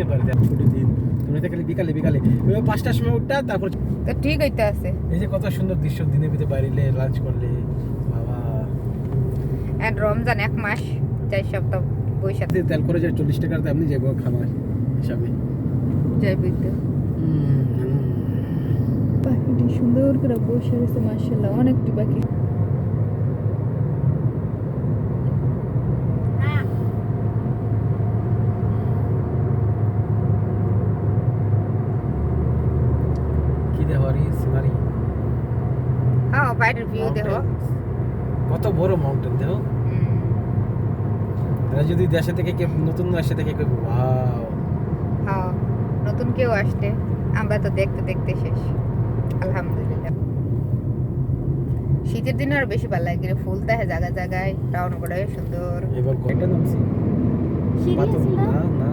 করে ছুটির দিন তুমি তো খালি বিকালে বিকালে ওই 5টার সময় উঠটা তারপর তো ঠিক হইতে আছে। এই যে কত সুন্দর দৃশ্য দিনের ভিতরে বাইরে লাঞ্চ করলে বাবা। আর রমজান 1 মাস 4 সপ্তাহ বৈশাখ তেল করে যায় 40 টাকার দাম নিয়ে যাবো খাবার হিসাবে যাইবই তো। পাখিটি সুন্দর করে বসে রয়েছে মাশাআল্লাহ, অনেকটি পাখি। কি দেখো আর সিনারি হ্যাঁ, বাইরের ভিউ দেখো। কত বড় মাউন্টেন দেখো। আর যদি দেশে থেকে কেউ নতুন আসে থেকে কেউ ওয়াও। হ্যাঁ, নতুন কেউ আসতে আমরা তো দেখতে দেখতে শেষ আলহামদুলিল্লাহ। শীতের দিনে আরো বেশি ভালো লাগে, ফুল থাকে জায়গায় জায়গায়, টাউন করে সুন্দর। এবার কয়টা নামছি সিঁড়ি পাথর ছিল? না না